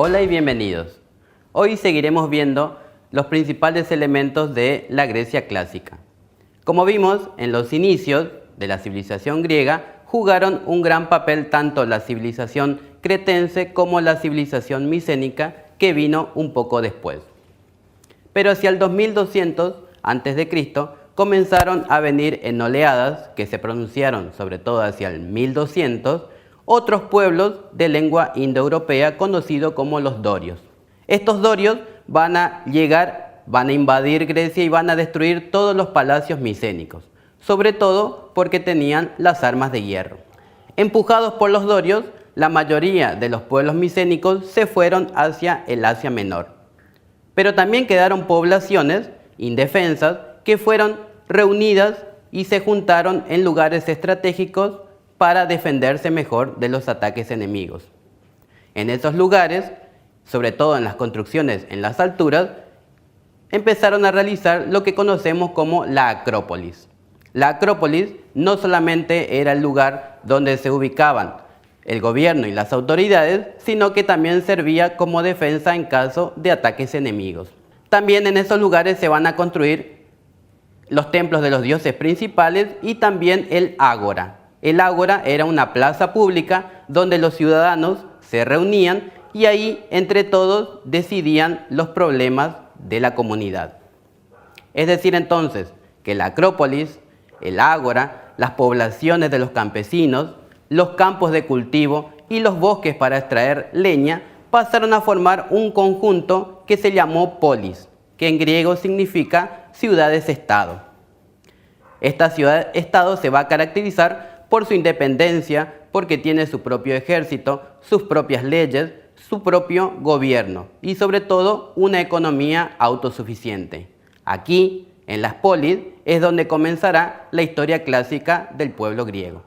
Hola y bienvenidos. Hoy seguiremos viendo los principales elementos de la Grecia clásica. Como vimos, en los inicios de la civilización griega jugaron un gran papel tanto la civilización cretense como la civilización micénica, que vino un poco después. Pero hacia el 2200 a.C. comenzaron a venir en oleadas, que se pronunciaron sobre todo hacia el 1200, otros pueblos de lengua indoeuropea conocidos como los dorios. Estos dorios van a invadir Grecia y van a destruir todos los palacios micénicos, sobre todo porque tenían las armas de hierro. Empujados por los dorios, la mayoría de los pueblos micénicos se fueron hacia el Asia Menor. Pero también quedaron poblaciones indefensas que fueron reunidas y se juntaron en lugares estratégicos para defenderse mejor de los ataques enemigos. En esos lugares, sobre todo en las construcciones en las alturas, empezaron a realizar lo que conocemos como la Acrópolis. La Acrópolis no solamente era el lugar donde se ubicaban el gobierno y las autoridades, sino que también servía como defensa en caso de ataques enemigos. También en esos lugares se van a construir los templos de los dioses principales y también el ágora. El ágora era una plaza pública donde los ciudadanos se reunían y ahí entre todos decidían los problemas de la comunidad. Es decir, entonces, que la Acrópolis, el ágora, las poblaciones de los campesinos, los campos de cultivo y los bosques para extraer leña pasaron a formar un conjunto que se llamó polis, que en griego significa ciudades-estado. Esta ciudad-estado se va a caracterizar por su independencia, porque tiene su propio ejército, sus propias leyes, su propio gobierno y sobre todo una economía autosuficiente. Aquí, en las polis, es donde comenzará la historia clásica del pueblo griego.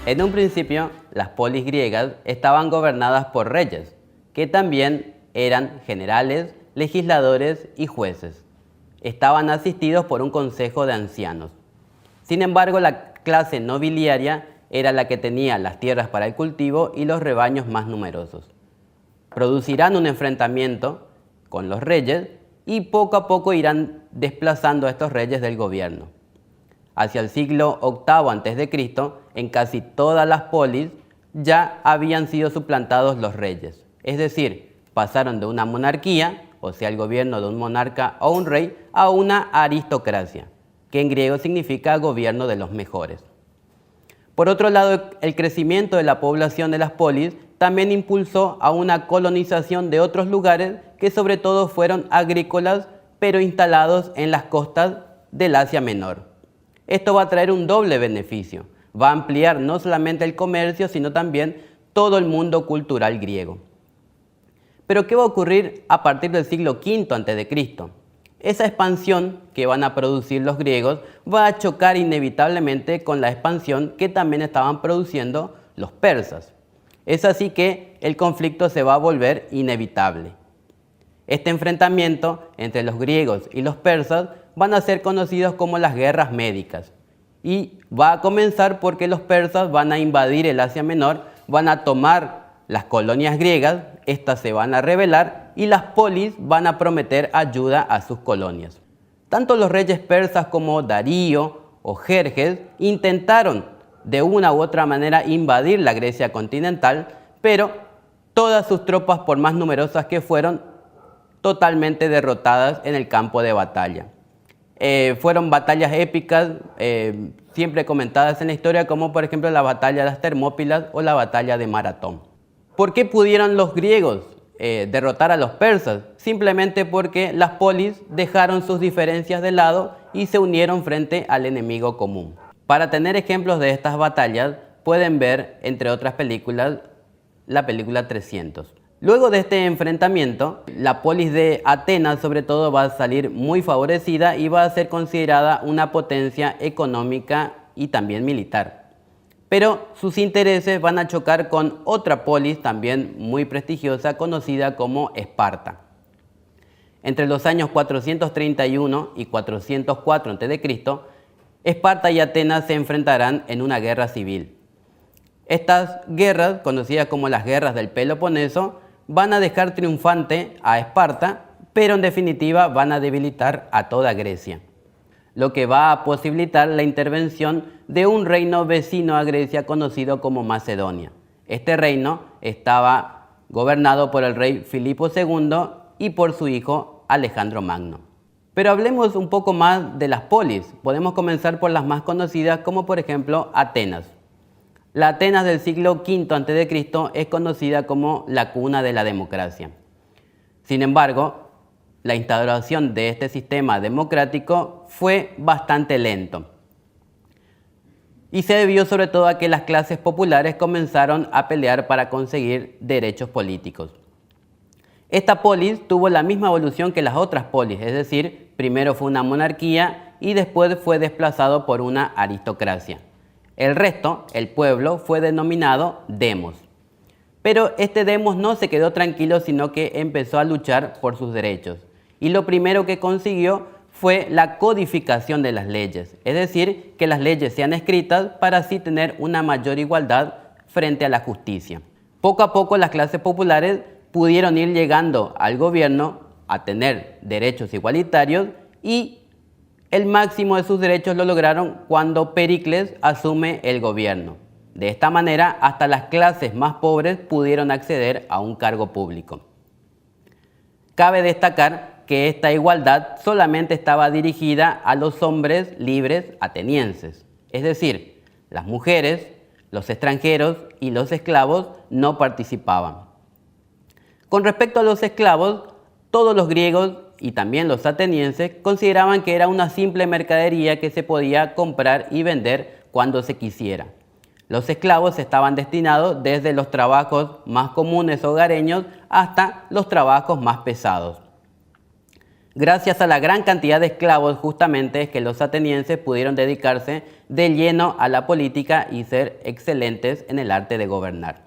En un principio, las polis griegas estaban gobernadas por reyes, que también eran generales, legisladores y jueces. Estaban asistidos por un consejo de ancianos. Sin embargo, la clase nobiliaria era la que tenía las tierras para el cultivo y los rebaños más numerosos. Producirán un enfrentamiento con los reyes y poco a poco irán desplazando a estos reyes del gobierno. Hacia el siglo VIII a.C., en casi todas las polis ya habían sido suplantados los reyes. Es decir, pasaron de una monarquía, o sea, el gobierno de un monarca o un rey, a una aristocracia, que en griego significa gobierno de los mejores. Por otro lado, el crecimiento de la población de las polis también impulsó a una colonización de otros lugares que sobre todo fueron agrícolas, pero instalados en las costas del Asia Menor. Esto va a traer un doble beneficio. Va a ampliar no solamente el comercio, sino también todo el mundo cultural griego. Pero ¿qué va a ocurrir a partir del siglo V a.C.? Esa expansión que van a producir los griegos va a chocar inevitablemente con la expansión que también estaban produciendo los persas. Es así que el conflicto se va a volver inevitable. Este enfrentamiento entre los griegos y los persas van a ser conocidos como las guerras médicas. Y va a comenzar porque los persas van a invadir el Asia Menor, van a tomar las colonias griegas, estas se van a rebelar y las polis van a prometer ayuda a sus colonias. Tanto los reyes persas como Darío o Jerjes intentaron de una u otra manera invadir la Grecia continental, pero todas sus tropas, por más numerosas que fueron, totalmente derrotadas en el campo de batalla. Fueron batallas épicas, siempre comentadas en la historia, como por ejemplo la batalla de las Termópilas o la batalla de Maratón. ¿Por qué pudieron los griegos derrotar a los persas? Simplemente porque las polis dejaron sus diferencias de lado y se unieron frente al enemigo común. Para tener ejemplos de estas batallas, pueden ver, entre otras películas, la película 300. Luego de este enfrentamiento, la polis de Atenas sobre todo va a salir muy favorecida y va a ser considerada una potencia económica y también militar. Pero sus intereses van a chocar con otra polis también muy prestigiosa conocida como Esparta. Entre los años 431 y 404 a.C., Esparta y Atenas se enfrentarán en una guerra civil. Estas guerras, conocidas como las guerras del Peloponeso, van a dejar triunfante a Esparta, pero en definitiva van a debilitar a toda Grecia, lo que va a posibilitar la intervención de un reino vecino a Grecia conocido como Macedonia. Este reino estaba gobernado por el rey Filipo II y por su hijo Alejandro Magno. Pero hablemos un poco más de las polis. Podemos comenzar por las más conocidas, como por ejemplo Atenas. La Atenas del siglo V a.C. es conocida como la cuna de la democracia. Sin embargo, la instauración de este sistema democrático fue bastante lento. Y se debió sobre todo a que las clases populares comenzaron a pelear para conseguir derechos políticos. Esta polis tuvo la misma evolución que las otras polis, es decir, primero fue una monarquía y después fue desplazado por una aristocracia. El resto, el pueblo, fue denominado demos. Pero este demos no se quedó tranquilo, sino que empezó a luchar por sus derechos. Y lo primero que consiguió fue la codificación de las leyes, es decir, que las leyes sean escritas para así tener una mayor igualdad frente a la justicia. Poco a poco las clases populares pudieron ir llegando al gobierno a tener derechos igualitarios y el máximo de sus derechos lo lograron cuando Pericles asume el gobierno. De esta manera, hasta las clases más pobres pudieron acceder a un cargo público. Cabe destacar que esta igualdad solamente estaba dirigida a los hombres libres atenienses, es decir, las mujeres, los extranjeros y los esclavos no participaban. Con respecto a los esclavos, todos los griegos y también los atenienses consideraban que era una simple mercadería que se podía comprar y vender cuando se quisiera. Los esclavos estaban destinados desde los trabajos más comunes hogareños hasta los trabajos más pesados. Gracias a la gran cantidad de esclavos justamente es que los atenienses pudieron dedicarse de lleno a la política y ser excelentes en el arte de gobernar.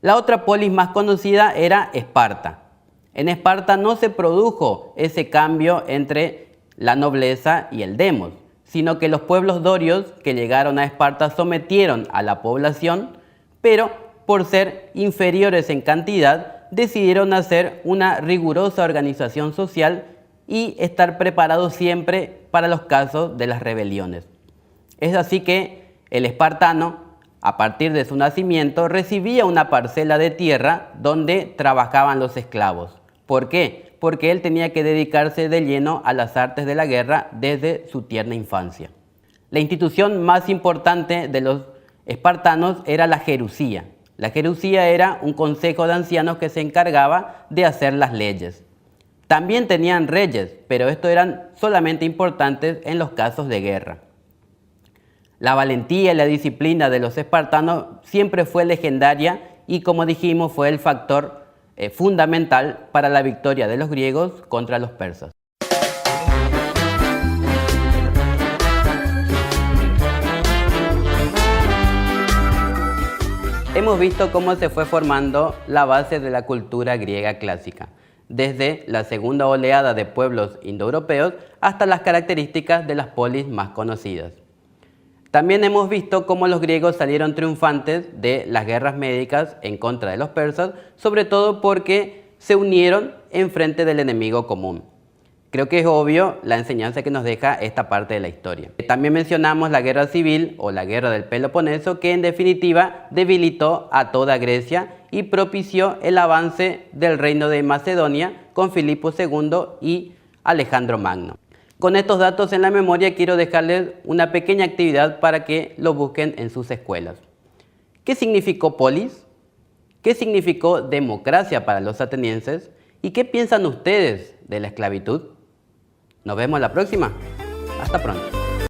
La otra polis más conocida era Esparta. En Esparta no se produjo ese cambio entre la nobleza y el demos, sino que los pueblos dorios que llegaron a Esparta sometieron a la población, pero por ser inferiores en cantidad, decidieron hacer una rigurosa organización social y estar preparados siempre para los casos de las rebeliones. Es así que el espartano, a partir de su nacimiento, recibía una parcela de tierra donde trabajaban los esclavos. ¿Por qué? Porque él tenía que dedicarse de lleno a las artes de la guerra desde su tierna infancia. La institución más importante de los espartanos era la gerusía. La gerusía era un consejo de ancianos que se encargaba de hacer las leyes. También tenían reyes, pero estos eran solamente importantes en los casos de guerra. La valentía y la disciplina de los espartanos siempre fue legendaria y, como dijimos, fue el factor fundamental para la victoria de los griegos contra los persas. Hemos visto cómo se fue formando la base de la cultura griega clásica, desde la segunda oleada de pueblos indoeuropeos hasta las características de las polis más conocidas. También hemos visto cómo los griegos salieron triunfantes de las guerras médicas en contra de los persas, sobre todo porque se unieron en frente del enemigo común. Creo que es obvio la enseñanza que nos deja esta parte de la historia. También mencionamos la guerra civil o la guerra del Peloponeso, que en definitiva debilitó a toda Grecia y propició el avance del reino de Macedonia con Filipo II y Alejandro Magno. Con estos datos en la memoria quiero dejarles una pequeña actividad para que lo busquen en sus escuelas. ¿Qué significó polis? ¿Qué significó democracia para los atenienses? ¿Y qué piensan ustedes de la esclavitud? Nos vemos la próxima. Hasta pronto.